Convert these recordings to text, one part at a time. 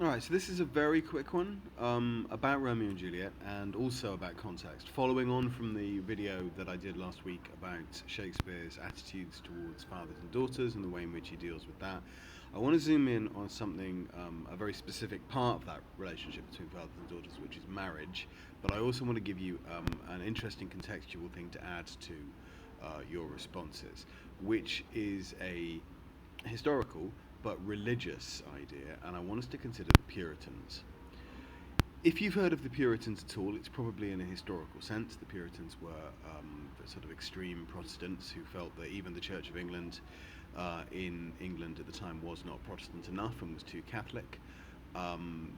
Alright, so this is a very quick one about Romeo and Juliet and also about context. Following on from the video that I did last week about Shakespeare's attitudes towards fathers and daughters and the way in which he deals with that, I want to zoom in on something, a very specific part of that relationship between fathers and daughters, which is marriage. But I also want to give you an interesting contextual thing to add to your responses, which is a historical but religious idea, and I want us to consider the Puritans. If you've heard of the Puritans at all, it's probably in a historical sense. The Puritans were the sort of extreme Protestants who felt that even the Church of England in England at the time was not Protestant enough and was too Catholic.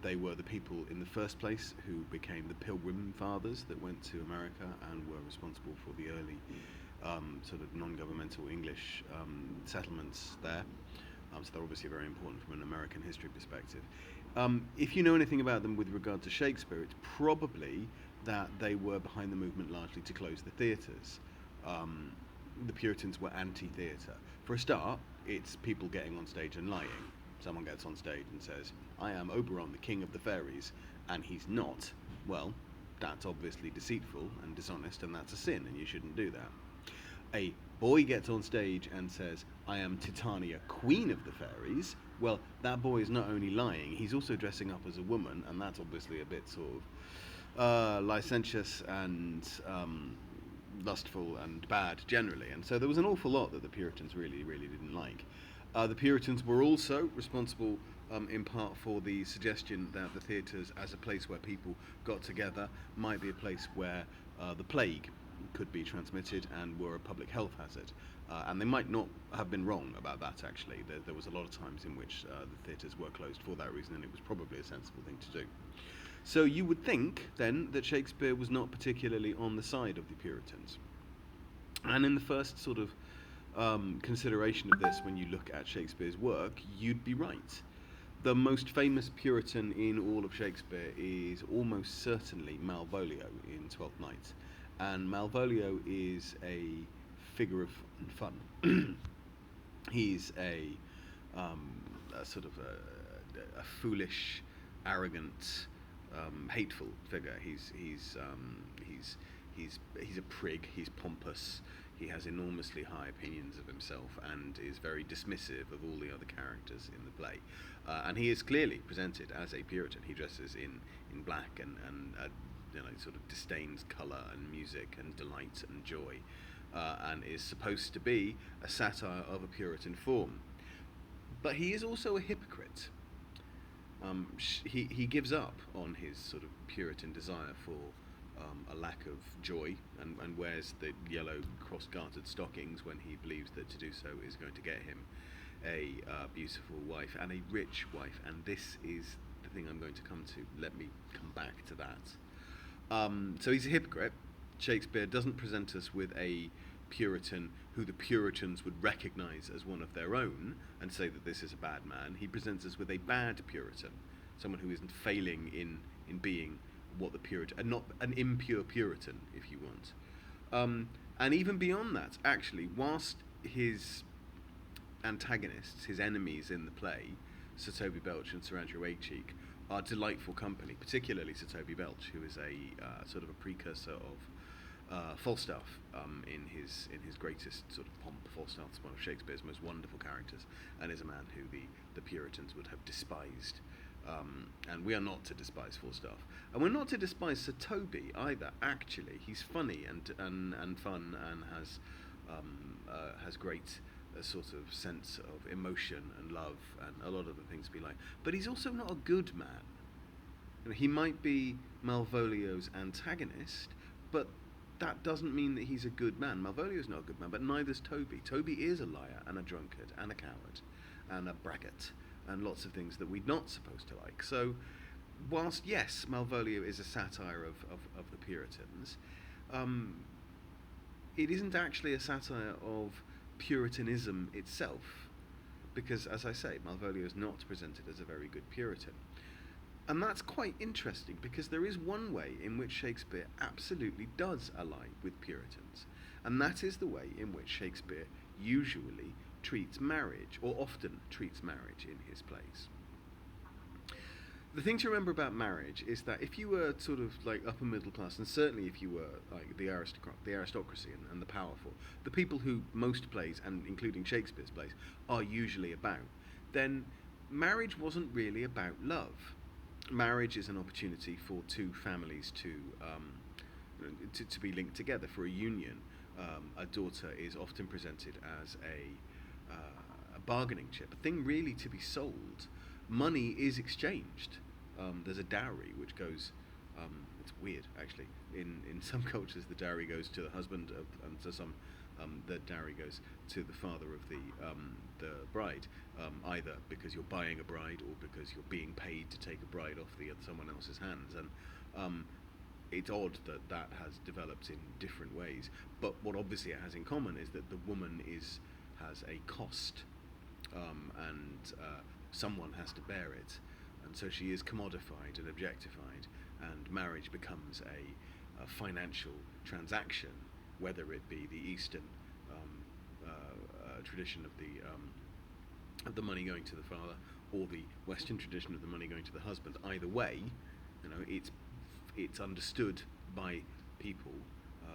They were the people in the first place who became the Pilgrim Fathers that went to America and were responsible for the early sort of non-governmental English settlements there. So they're obviously very important from an American history perspective. If you know anything about them with regard to Shakespeare, it's probably that they were behind the movement largely to close the theatres. The Puritans were anti-theatre. For a start, it's people getting on stage and lying. Someone gets on stage and says, "I am Oberon, the king of the fairies," and he's not. Well, that's obviously deceitful and dishonest, and that's a sin, and you shouldn't do that. A boy gets on stage and says, "I am Titania, queen of the fairies," well, that boy is not only lying, he's also dressing up as a woman, and that's obviously a bit sort of licentious and lustful and bad generally. And so there was an awful lot that the Puritans really, really didn't like. The Puritans were also responsible in part for the suggestion that the theatres, as a place where people got together, might be a place where the plague could be transmitted and were a public health hazard. And they might not have been wrong about that, actually. There was a lot of times in which the theatres were closed for that reason, and it was probably a sensible thing to do. So you would think, then, that Shakespeare was not particularly on the side of the Puritans. And in the first sort of consideration of this, when you look at Shakespeare's work, you'd be right. The most famous Puritan in all of Shakespeare is almost certainly Malvolio in Twelfth Night. And Malvolio is a figure of fun. He's a sort of a foolish, arrogant, hateful figure. He's a prig. He's pompous. He has enormously high opinions of himself and is very dismissive of all the other characters in the play. And he is clearly presented as a Puritan. He dresses in black and sort of disdains colour and music and delight and joy, and is supposed to be a satire of a Puritan form. But he is also a hypocrite. He gives up on his sort of Puritan desire for a lack of joy and wears the yellow cross-gartered stockings when he believes that to do so is going to get him a beautiful wife and a rich wife. And this is the thing I'm going to come to. Let me come back to that. So he's a hypocrite. Shakespeare doesn't present us with a Puritan who the Puritans would recognise as one of their own and say that this is a bad man. He presents us with a bad Puritan, someone who isn't failing in being what the Puritan, and not an impure Puritan, if you want. And even beyond that, actually, whilst his antagonists, his enemies in the play, Sir Toby Belch and Sir Andrew Aguecheek, are delightful company, particularly Sir Toby Belch, who is a sort of a precursor of Falstaff in his greatest sort of pomp. Falstaff's one of Shakespeare's most wonderful characters, and is a man who the Puritans would have despised. And we are not to despise Falstaff, and we're not to despise Sir Toby either. Actually, he's funny and fun, and has great sort of sense of emotion and love and a lot of the things we like. But he's also not a good man. He might be Malvolio's antagonist, but that doesn't mean that he's a good man. Malvolio's not a good man, but neither's Toby. Toby is a liar and a drunkard and a coward and a braggart and lots of things that we're not supposed to like. So, whilst, yes, Malvolio is a satire of the Puritans, it isn't actually a satire of Puritanism itself, because, as I say, Malvolio is not presented as a very good Puritan. And that's quite interesting, because there is one way in which Shakespeare absolutely does ally with Puritans, and that is the way in which Shakespeare usually treats marriage, or often treats marriage in his plays. The thing to remember about marriage is that if you were sort of like upper middle class, and certainly if you were like the aristocracy and the powerful, the people who most plays, and including Shakespeare's plays, are usually about, then marriage wasn't really about love. Marriage is an opportunity for two families to be linked together, for a union. A daughter is often presented as a bargaining chip, a thing really to be sold. Money is exchanged. There's a dowry which goes. It's weird actually. In some cultures, the dowry goes to the husband, and to some, the dowry goes to the father of the bride, either because you're buying a bride or because you're being paid to take a bride off someone else's hands. And it's odd that that has developed in different ways. But what obviously it has in common is that the woman has a cost, and someone has to bear it, and so she is commodified and objectified, and marriage becomes a financial transaction, whether it be the Eastern tradition of the money going to the father, or the Western tradition of the money going to the husband. Either way, it's understood by people,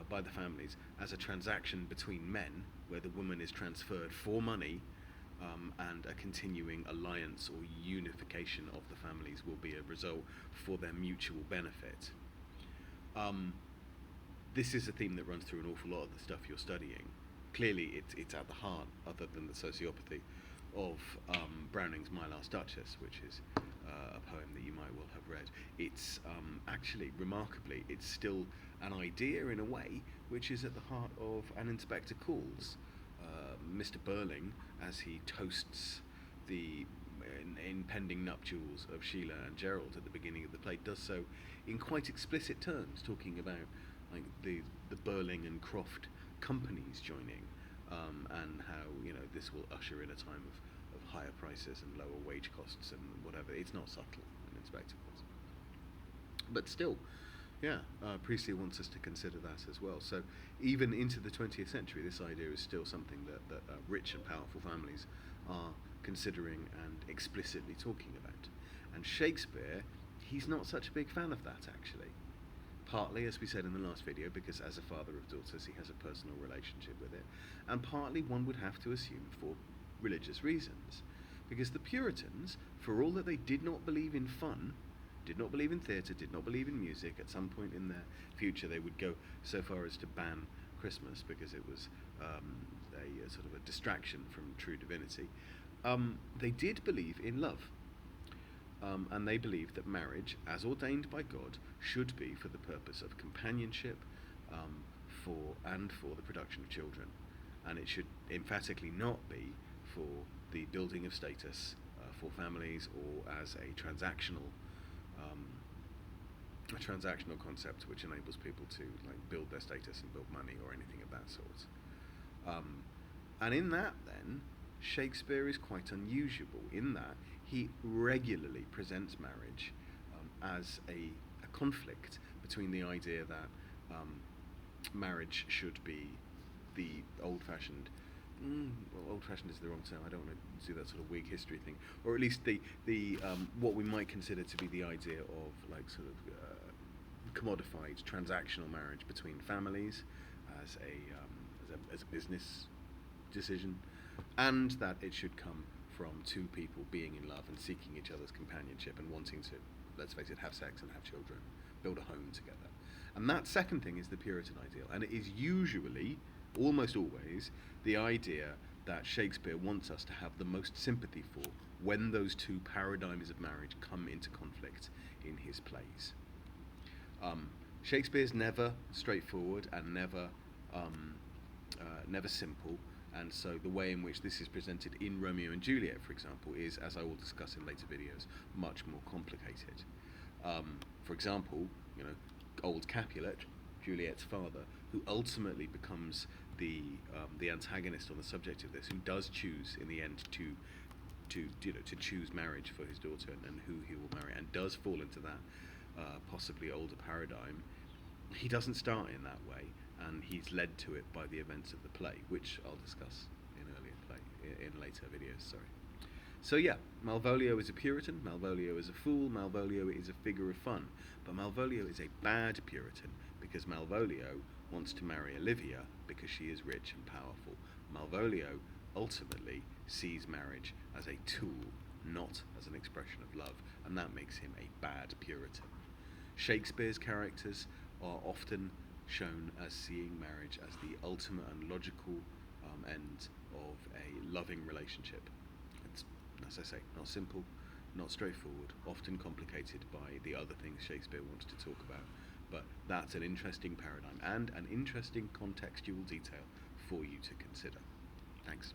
by the families, as a transaction between men, where the woman is transferred for money, and a continuing alliance or unification of the families will be a result for their mutual benefit. This is a theme that runs through an awful lot of the stuff you're studying. Clearly, it's at the heart, other than the sociopathy, of Browning's My Last Duchess, which is a poem that you might well have read. It's actually, remarkably, it's still an idea in a way, which is at the heart of An Inspector Calls. Mr. Burling, as he toasts the impending nuptials of Sheila and Gerald at the beginning of the play, does so in quite explicit terms, talking about like the Burling and Croft companies joining, and how this will usher in a time of higher prices and lower wage costs and whatever. It's not subtle in Inspector Calls, but still. Yeah, Priestley wants us to consider that as well. So even into the 20th century, this idea is still something that rich and powerful families are considering and explicitly talking about. And Shakespeare, he's not such a big fan of that, actually. Partly, as we said in the last video, because as a father of daughters, he has a personal relationship with it. And partly, one would have to assume for religious reasons. Because the Puritans, for all that they did not believe in fun, did not believe in theatre, did not believe in music. At some point in their future, they would go so far as to ban Christmas because it was a sort of a distraction from true divinity. They did believe in love, and they believed that marriage, as ordained by God, should be for the purpose of companionship, for the production of children, and it should emphatically not be for the building of status for families, or as a transactional concept which enables people to build their status and build money or anything of that sort. And in that, then, Shakespeare is quite unusual in that he regularly presents marriage as a conflict between the idea that marriage should be the old-fashioned. Old-fashioned is the wrong term. I don't want to do that sort of Whig history thing, or at least the what we might consider to be the idea of commodified transactional marriage between families as a business decision, and that it should come from two people being in love and seeking each other's companionship and wanting to, let's face it, have sex and have children, build a home together. And that second thing is the Puritan ideal, and it is usually, almost always, the idea that Shakespeare wants us to have the most sympathy for when those two paradigms of marriage come into conflict in his plays. Shakespeare's never straightforward and never simple, and so the way in which this is presented in Romeo and Juliet, for example, is, as I will discuss in later videos, much more complicated. For example, old Capulet, Juliet's father, who ultimately becomes the antagonist on the subject of this, who does choose in the end to choose marriage for his daughter and who he will marry, and does fall into that possibly older paradigm. He doesn't start in that way, and he's led to it by the events of the play, which I'll discuss in later videos. So yeah, Malvolio is a Puritan, Malvolio is a fool, Malvolio is a figure of fun. But Malvolio is a bad Puritan because Malvolio wants to marry Olivia because she is rich and powerful. Malvolio ultimately sees marriage as a tool, not as an expression of love, and that makes him a bad Puritan. Shakespeare's characters are often shown as seeing marriage as the ultimate and logical end of a loving relationship. It's, as I say, not simple, not straightforward, often complicated by the other things Shakespeare wants to talk about. But that's an interesting paradigm and an interesting contextual detail for you to consider. Thanks.